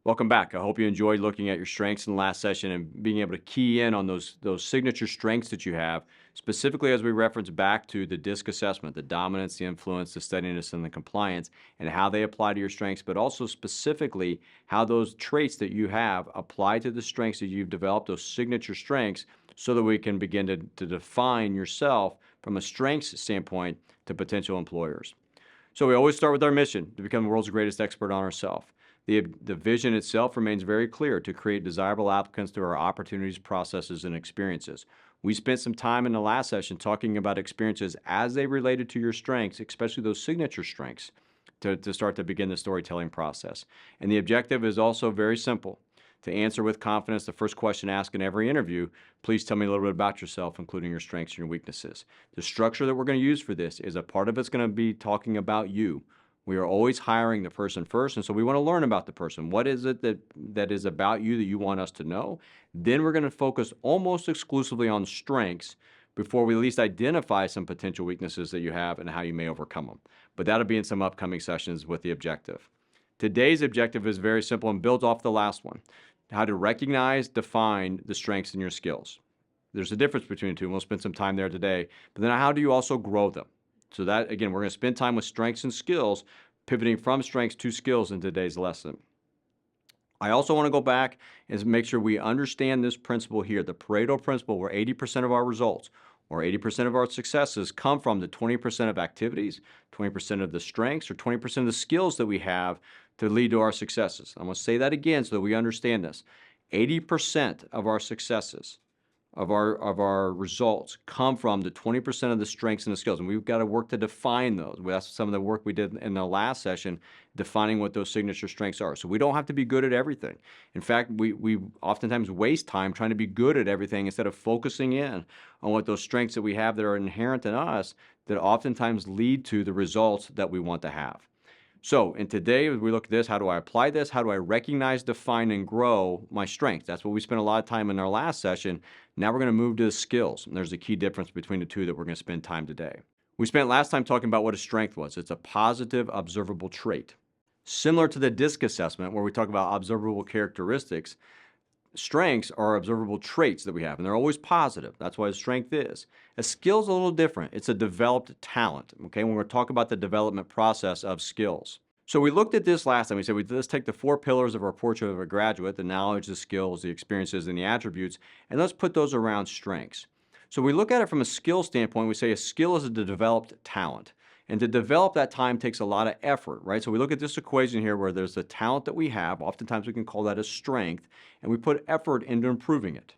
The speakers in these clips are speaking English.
Welcome back. I hope you enjoyed looking at your strengths in the last session and being able to key in on those signature strengths that you have, specifically as we reference back to the DISC assessment, the dominance, the influence, the steadiness, and the compliance, and how they apply to your strengths, but also specifically how those traits that you have apply to the strengths that you've developed, those signature strengths, so that we can begin to define yourself from a strengths standpoint to potential employers. So we always start with our mission to become the world's greatest expert on ourselves. The vision itself remains very clear: to create desirable applicants through our opportunities, processes, and experiences. We spent some time in the last session talking about experiences as they related to your strengths, especially those signature strengths, to start to begin the storytelling process. And the objective is also very simple: to answer with confidence the first question asked in every interview. Please tell me a little bit about yourself, including your strengths and your weaknesses. The structure that we're going to use for this is a part of it's going to be talking about you. We are always hiring the person first, and so we want to learn about the person. What is it that is about you that you want us to know? Then we're going to focus almost exclusively on strengths before we at least identify some potential weaknesses that you have and how you may overcome them. But that'll be in some upcoming sessions with the objective. Today's objective is very simple and builds off the last one: how to recognize, define the strengths in your skills. There's a difference between the two, and we'll spend some time there today. But then how do you also grow them? So that, again, we're going to spend time with strengths and skills, pivoting from strengths to skills in today's lesson. I also want to go back and make sure we understand this principle here, the Pareto principle, where 80% of our results or 80% of our successes come from the 20% of activities, 20% of the strengths, or 20% of the skills that we have to lead to our successes. I'm going to say that again so that we understand this. 80% of our successes, of our results, come from the 20% of the strengths and the skills, and we've got to work to define those. That's some of the work we did in the last session, defining what those signature strengths are. So we don't have to be good at everything. In fact, we oftentimes waste time trying to be good at everything instead of focusing in on what those strengths that we have that are inherent in us that oftentimes lead to the results that we want to have. So, and today, as we look at this, how do I apply this? How do I recognize, define, and grow my strengths? That's what we spent a lot of time in our last session. Now we're going to move to the skills, and there's a key difference between the two that we're going to spend time today. We spent last time talking about what a strength was. It's a positive, observable trait. Similar to the DISC assessment, where we talk about observable characteristics, strengths are observable traits that we have, and they're always positive. That's what a strength is. A skill is a little different. It's a developed talent, okay, when we're talking about the development process of skills. So we looked at this last time. We said, let's take the 4 pillars of our portrait of a graduate: the knowledge, the skills, the experiences, and the attributes, and let's put those around strengths. So we look at it from a skill standpoint. We say a skill is a developed talent. And to develop that time takes a lot of effort, right? So we look at this equation here where there's the talent that we have. Oftentimes we can call that a strength, and we put effort into improving it.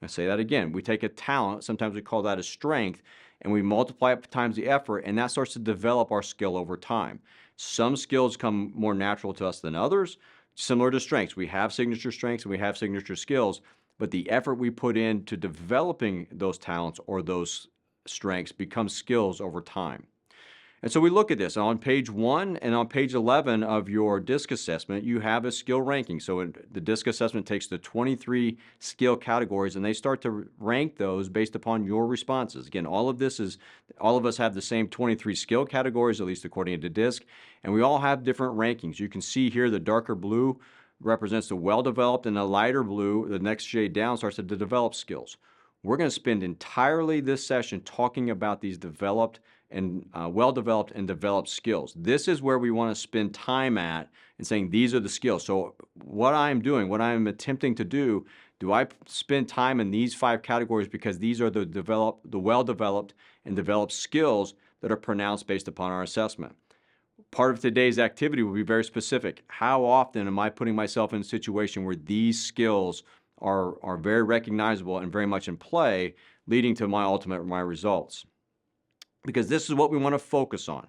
I say that again. We take a talent, sometimes we call that a strength, and we multiply it times the effort, and that starts to develop our skill over time. Some skills come more natural to us than others. Similar to strengths, we have signature strengths and we have signature skills, but the effort we put into developing those talents or those strengths becomes skills over time. And so we look at this on page 1 and on page 11 of your DISC assessment. You have a skill ranking. So the DISC assessment takes the 23 skill categories, and they start to rank those based upon your responses. Again, all of us have the same 23 skill categories, at least according to DISC, and we all have different rankings. You can see here the darker blue represents the well-developed, and the lighter blue, the next shade down, starts to develop skills. We're going to spend entirely this session talking about these developed and well-developed and developed skills. This is where we want to spend time at and saying these are the skills. So what I'm doing, what I'm attempting to do I spend time in these 5 categories because these are the well-developed and developed skills that are pronounced based upon our assessment. Part of today's activity will be very specific. How often am I putting myself in a situation where these skills are very recognizable and very much in play, leading to my results? Because this is what we want to focus on.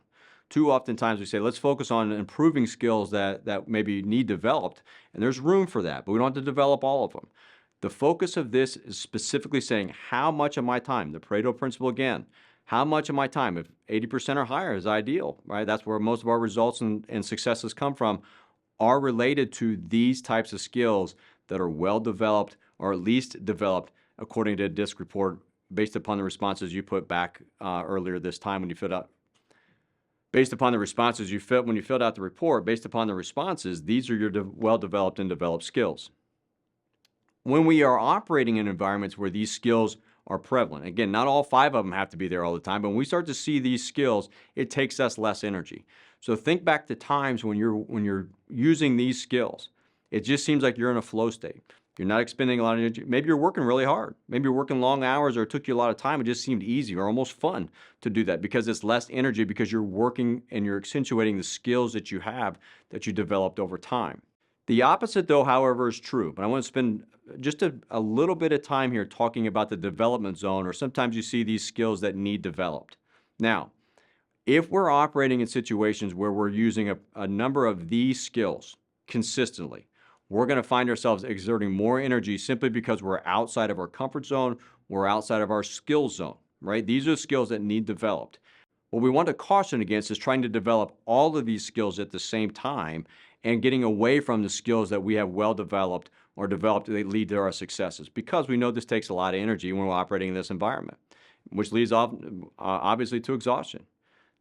Too oftentimes we say, let's focus on improving skills that maybe need developed, and there's room for that, but we don't have to develop all of them. The focus of this is specifically saying how much of my time, the Pareto principle again, how much of my time, if 80% or higher is ideal, right? That's where most of our results and successes come from, are related to these types of skills that are well developed or at least developed according to a DISC report based upon the responses you put back earlier this time when you filled out Based upon the responses you filled when you filled out the report, based upon the responses, these are your well-developed and developed skills. When we are operating in environments where these skills are prevalent, again, not all 5 of them have to be there all the time, but when we start to see these skills, it takes us less energy. So think back to times when you're using these skills. It just seems like you're in a flow state. You're not expending a lot of energy. Maybe you're working really hard. Maybe you're working long hours, or it took you a lot of time. It just seemed easy or almost fun to do that because it's less energy, because you're working and you're accentuating the skills that you have that you developed over time. The opposite, though, however, is true. But I want to spend just a little bit of time here talking about the development zone, or sometimes you see these skills that need developed. Now, if we're operating in situations where we're using a number of these skills consistently, we're going to find ourselves exerting more energy simply because we're outside of our comfort zone, we're outside of our skill zone, right? These are skills that need developed. What we want to caution against is trying to develop all of these skills at the same time and getting away from the skills that we have well developed or developed that lead to our successes, because we know this takes a lot of energy when we're operating in this environment, which leads obviously to exhaustion.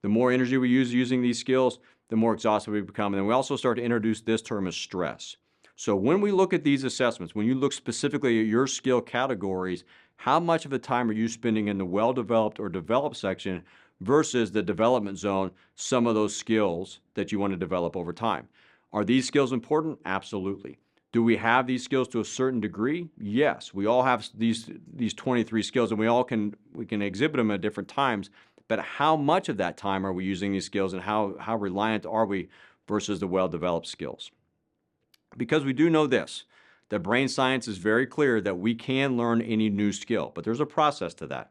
The more energy we use using these skills, the more exhausted we become. And then we also start to introduce this term as stress. So when we look at these assessments, when you look specifically at your skill categories, how much of the time are you spending in the well-developed or developed section versus the development zone, some of those skills that you want to develop over time? Are these skills important? Absolutely. Do we have these skills to a certain degree? Yes. We all have these 23 skills, and we can exhibit them at different times. But how much of that time are we using these skills, and how reliant are we versus the well-developed skills? Because we do know this, that brain science is very clear that we can learn any new skill, but there's a process to that,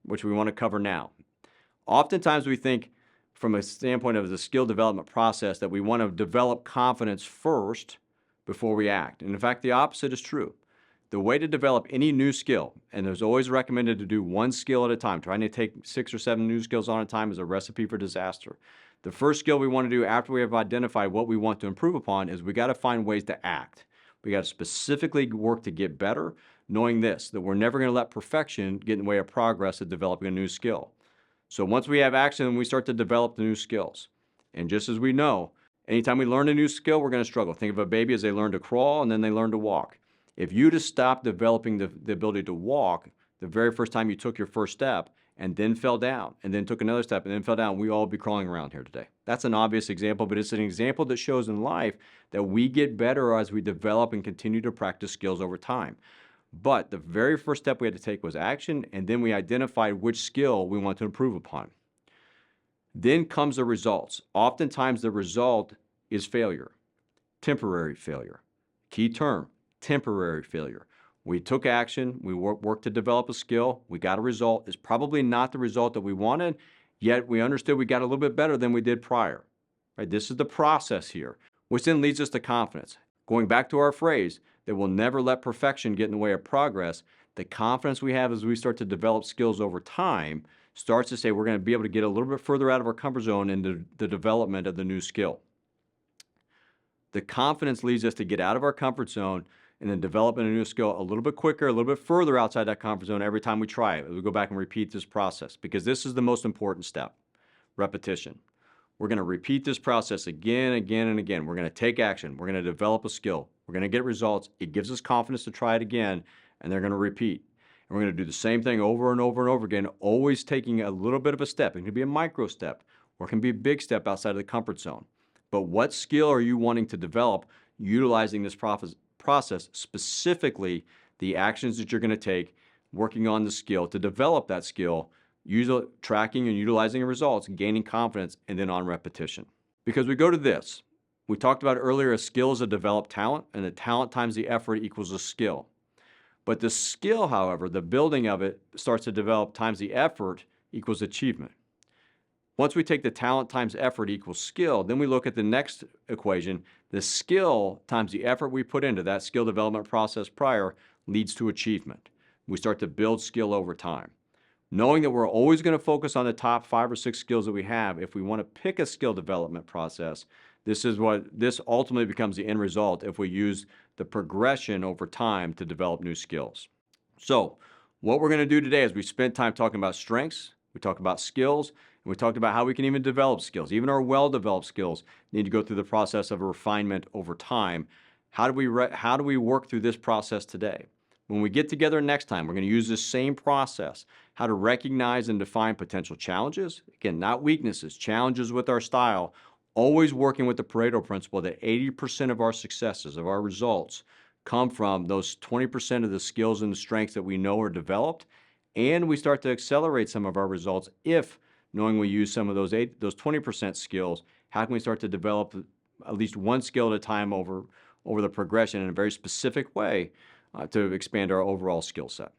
which we want to cover now. Oftentimes we think from a standpoint of the skill development process that we want to develop confidence first before we act. And in fact, the opposite is true. The way to develop any new skill, and there's always recommended to do one skill at a time, trying to take 6 or 7 new skills on a time is a recipe for disaster. The first skill we want to do after we have identified what we want to improve upon is we got to find ways to act. We got to specifically work to get better, knowing this, that we're never going to let perfection get in the way of progress of developing a new skill. So once we have action, we start to develop the new skills. And just as we know, anytime we learn a new skill, we're going to struggle. Think of a baby as they learn to crawl and then they learn to walk. If you just stop developing the ability to walk the very first time you took your first step and then fell down and then took another step and then fell down, we all be crawling around here today. That's an obvious example, but it's an example that shows in life that we get better as we develop and continue to practice skills over time. But the very first step we had to take was action, and then we identified which skill we want to improve upon. Then comes the results. Oftentimes the result is failure, temporary failure. Key term, temporary failure. We took action, we worked to develop a skill, we got a result. It's probably not the result that we wanted, yet we understood we got a little bit better than we did prior. Right? This is the process here, which then leads us to confidence. Going back to our phrase that we'll never let perfection get in the way of progress, the confidence we have as we start to develop skills over time starts to say we're going to be able to get a little bit further out of our comfort zone into the development of the new skill. The confidence leads us to get out of our comfort zone and then developing a new skill a little bit quicker, a little bit further outside that comfort zone every time we try it. We go back and repeat this process, because this is the most important step, repetition. We're going to repeat this process again, again, and again. We're going to take action. We're going to develop a skill. We're going to get results. It gives us confidence to try it again, and they're going to repeat. And we're going to do the same thing over and over and over again, always taking a little bit of a step. It can be a micro step, or it can be a big step outside of the comfort zone. But what skill are you wanting to develop utilizing this process, specifically the actions that you're going to take, working on the skill to develop that skill, tracking and utilizing the results, gaining confidence, and then on repetition. Because we go to this. We talked about earlier, a skill is a developed talent, and the talent times the effort equals a skill. But the skill, however, the building of it starts to develop times the effort equals achievement. Once we take the talent times effort equals skill, then we look at the next equation. The skill times the effort we put into that skill development process prior leads to achievement. We start to build skill over time. Knowing that we're always going to focus on the top 5 or 6 skills that we have, if we want to pick a skill development process, this ultimately becomes the end result if we use the progression over time to develop new skills. So what we're going to do today is we spent time talking about strengths, we talk about skills, And we talked about how we can even develop skills. Even our well-developed skills need to go through the process of a refinement over time. How do we work through this process today? When we get together next time, we're going to use this same process, how to recognize and define potential challenges. Again, not weaknesses, challenges with our style, always working with the Pareto principle that 80% of our successes, of our results, come from those 20% of the skills and the strengths that we know are developed. And we start to accelerate some of our results if, knowing we use some of those 20% skills, how can we start to develop at least one skill at a time over the progression in a very specific way to expand our overall skill set.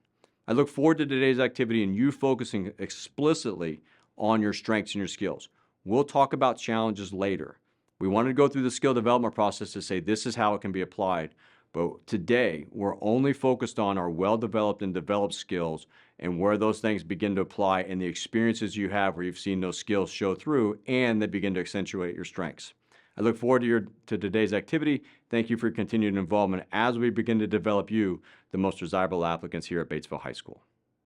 I look forward to today's activity and you focusing explicitly on your strengths and your skills. We'll talk about challenges later. We wanted to go through the skill development process to say this is how it can be applied. But today, we're only focused on our well-developed and developed skills and where those things begin to apply and the experiences you have where you've seen those skills show through and they begin to accentuate your strengths. I look forward to today's activity. Thank you for your continued involvement as we begin to develop you, the most desirable applicants here at Batesville High School.